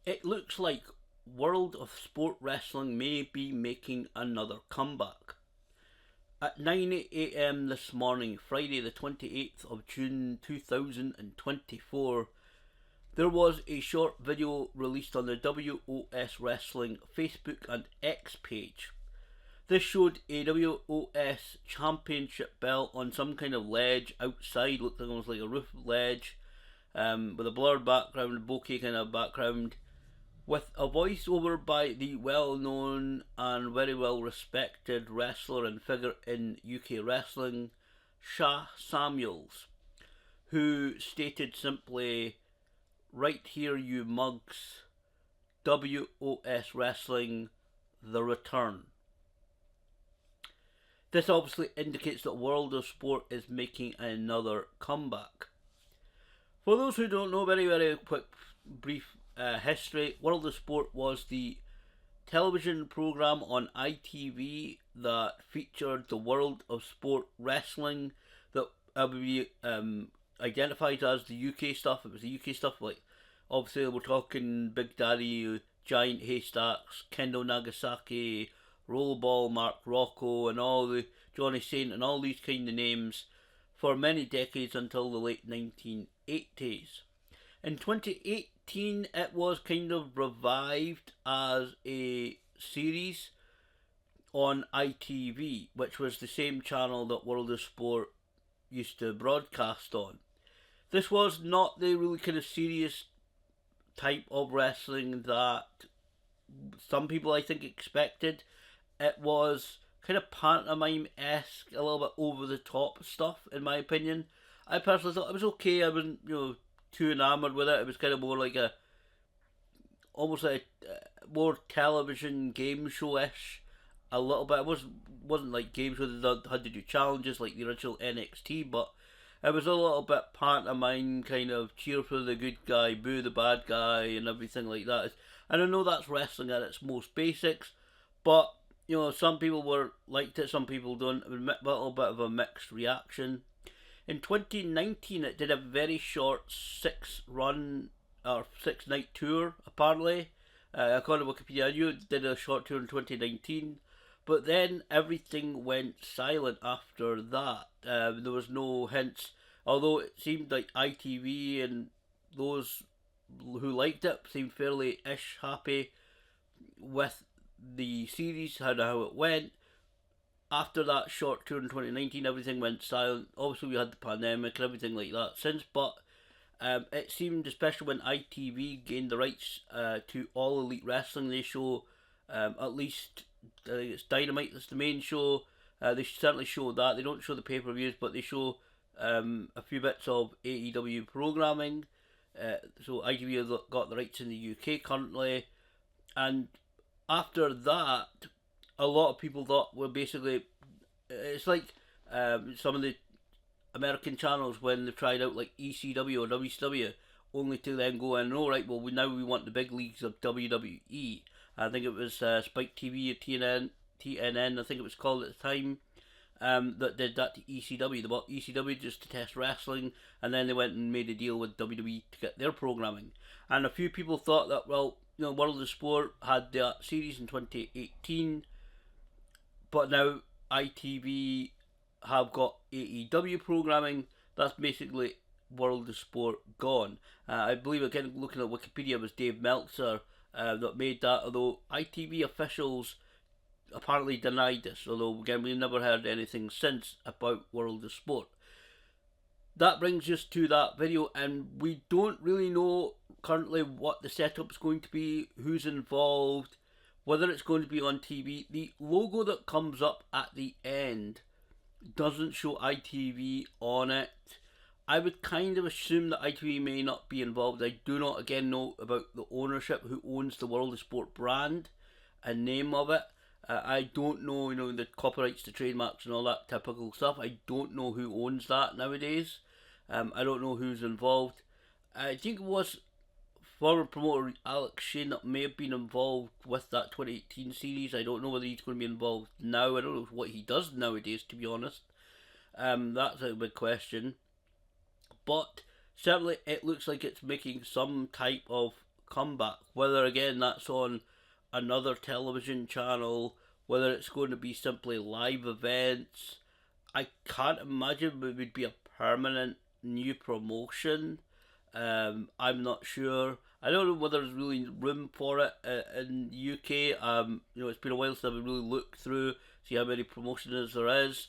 It looks like World of Sport Wrestling may be making another comeback. At 9 a.m. this morning, Friday the 28th of June 2024, there was a short video released on the WOS Wrestling Facebook and X page. This showed a WOS Championship belt on some kind of ledge outside, looked like almost like a roof ledge, with a blurred background, bokeh kind of background, with a voiceover by the well-known and very well-respected wrestler and figure in UK wrestling, Sha Samuels, who stated simply, "Right here, you mugs, WOS Wrestling, the return." This obviously indicates that World of Sport is making another comeback. For those who don't know, very quick, brief history. World of Sport was the television program on ITV that featured the World of Sport wrestling that would be identified as the UK stuff. It was the UK stuff, like obviously we're talking Big Daddy, Giant Haystacks, Kendo Nagasaki, Rollerball, Mark Rocco, and all the Johnny Saint, and all these kind of names for many decades until the late 1980s. In 2018, it was kind of revived as a series on ITV, which was the same channel that World of Sport used to broadcast on. This was not the really kind of serious type of wrestling that some people, I think, expected. It was kind of pantomime-esque, a little bit over-the-top stuff, in my opinion. I personally thought it was okay. I wasn't, too enamoured with it. It was kind of more like almost like a more television game show-ish, a little bit. It wasn't like games where they had to do challenges like the original NXT, but it was a little bit pantomime, kind of cheer for the good guy, boo the bad guy, and everything like that. And I know that's wrestling at its most basics, but some people liked it, some people don't. It was a little bit of a mixed reaction. In 2019, it did a very short 6-night tour, apparently. According to Wikipedia, I knew it did a short tour in 2019, but then everything went silent after that. There was no hints, although it seemed like ITV and those who liked it seemed fairly happy with the series, how it went. After that short tour in 2019, everything went silent. Obviously, we had the pandemic and everything like that since, but it seemed, especially when ITV gained the rights to All Elite Wrestling, they show at least, I think it's Dynamite, that's the main show. They certainly show that. They don't show the pay-per-views, but they show a few bits of AEW programming. So ITV has got the rights in the UK currently, and after that, a lot of people thought were basically, it's like some of the American channels when they tried out like ECW or WCW, only to then go and right, well now we want the big leagues of WWE. I think it was Spike TV or TNN, I think it was called at the time, that did that to ECW. They bought ECW just to test wrestling, and then they went and made a deal with WWE to get their programming. And a few people thought that, World of Sport had that series in 2018, but now ITV have got AEW programming. That's basically World of Sport gone. I believe, again, looking at Wikipedia, it was Dave Meltzer that made that, although ITV officials apparently denied this, although again we've never heard anything since about World of Sport. That brings us to that video, and we don't really know currently what the setup's going to be, who's involved, whether it's going to be on TV. The logo that comes up at the end doesn't show ITV on it. I would kind of assume that ITV may not be involved. I do not, again, know about the ownership, who owns the World of Sport brand and name of it. I don't know, the copyrights, the trademarks and all that typical stuff. I don't know who owns that nowadays. I don't know who's involved. I think it was former promoter Alex Shane that may have been involved with that 2018 series. I don't know whether he's going to be involved now. I don't know what he does nowadays, to be honest. That's a big question. But certainly it looks like it's making some type of comeback. Whether again that's on another television channel, whether it's going to be simply live events, I can't imagine it would be a permanent new promotion. I'm not sure. I don't know whether there's really room for it in the UK. It's been a while since I've really looked through, see how many promotions there is.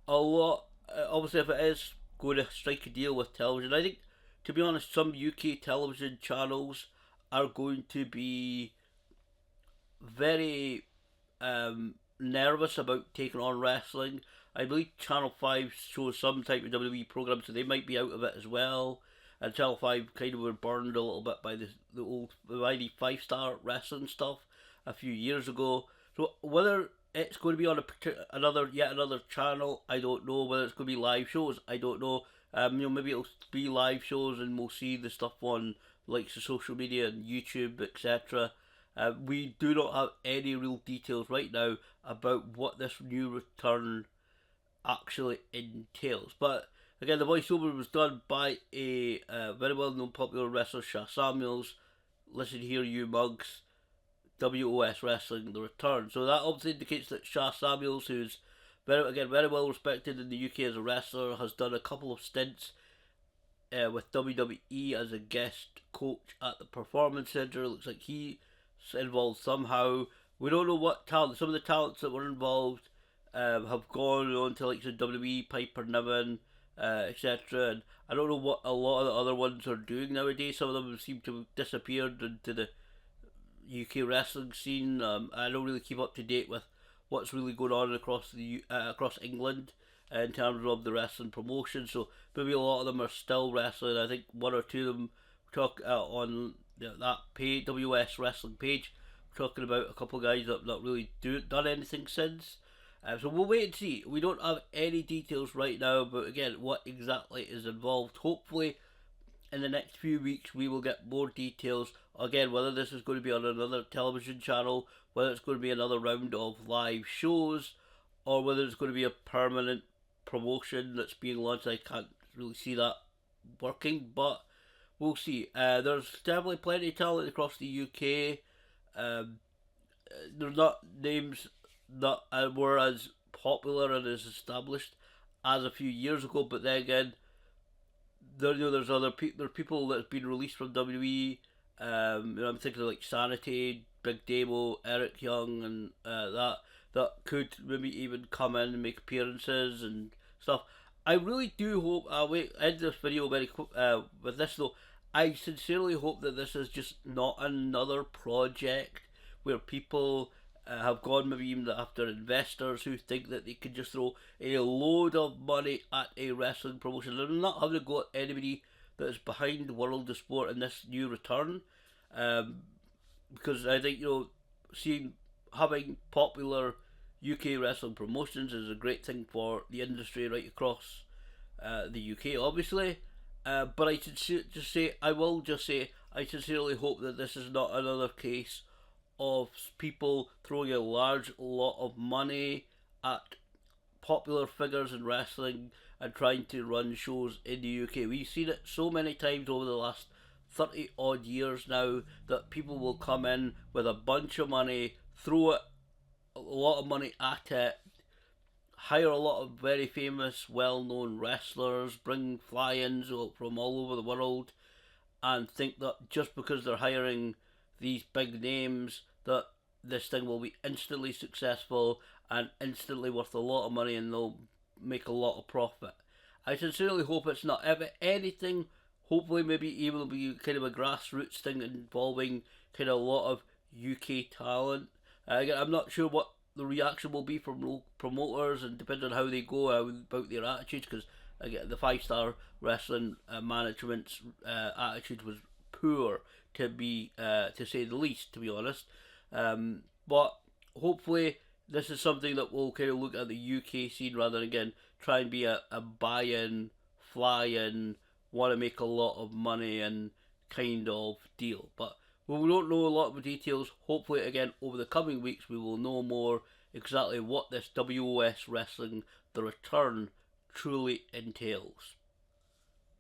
A lot. Obviously, if it is going to strike a deal with television, I think, to be honest, some UK television channels are going to be very nervous about taking on wrestling. I believe Channel 5 shows some type of WWE program, so they might be out of it as well. And Channel 5 kind of were burned a little bit by the old the 5-star wrestling stuff a few years ago. So whether it's going to be on another channel, I don't know. Whether it's going to be live shows, I don't know. Maybe it'll be live shows and we'll see the stuff on like social media and YouTube, etc. We do not have any real details right now about what this new return actually entails. But again, the voiceover was done by a very well known popular wrestler, Sha Samuels. Listen here, you mugs. WOS Wrestling, the return. So that obviously indicates that Sha Samuels, who's very well respected in the UK as a wrestler, has done a couple of stints with WWE as a guest coach at the Performance Center. It looks like he's involved somehow. We don't know what talent. Some of the talents that were involved have gone on to like the WWE, Piper Niven, etc. And I don't know what a lot of the other ones are doing nowadays. Some of them seem to have disappeared into the UK wrestling scene. I don't really keep up to date with what's really going on across across England in terms of the wrestling promotion. So maybe a lot of them are still wrestling. I think one or two of them talk on that page, WS Wrestling page, talking about a couple of guys that have not really done anything since. So we'll wait and see. We don't have any details right now about, again, what exactly is involved. Hopefully, in the next few weeks, we will get more details. Again, whether this is going to be on another television channel, whether it's going to be another round of live shows, or whether it's going to be a permanent promotion that's being launched. I can't really see that working, but we'll see. There's definitely plenty of talent across the UK. They're not names that were as popular and as established as a few years ago, but then again, there's other people. There are people that have been released from WWE. I'm thinking of like Sanity, Big Damo, Eric Young, and that could maybe even come in and make appearances and stuff. I really do hope. I'll end this video very quick with this though. I sincerely hope that this is just not another project where people have gone maybe even after investors who think that they can just throw a load of money at a wrestling promotion. I'm not having to go at anybody that is behind the world of sport in this new return, because I think having popular UK wrestling promotions is a great thing for the industry right across the UK, obviously. But I will just say I sincerely hope that this is not another case of people throwing a large lot of money at popular figures in wrestling and trying to run shows in the UK. We've seen it so many times over the last 30 odd years now that people will come in with a bunch of money, throw a lot of money at it, hire a lot of very famous, well-known wrestlers, bring fly-ins from all over the world, and think that just because they're hiring these big names that this thing will be instantly successful and instantly worth a lot of money and they'll make a lot of profit. I sincerely hope it's not. If anything, hopefully maybe even will be kind of a grassroots thing involving kind of a lot of UK talent. Again, I'm not sure what the reaction will be from promoters, and depends on how they go about their attitudes, because again, the 5-star wrestling management's attitude was poor, to say the least, to be honest. But hopefully this is something that will kind of look at the UK scene rather than, again, try and be a buy-in, fly-in, want to make a lot of money and kind of deal. But we don't know a lot of the details. Hopefully, again, over the coming weeks, we will know more exactly what this WOS Wrestling, the return, truly entails.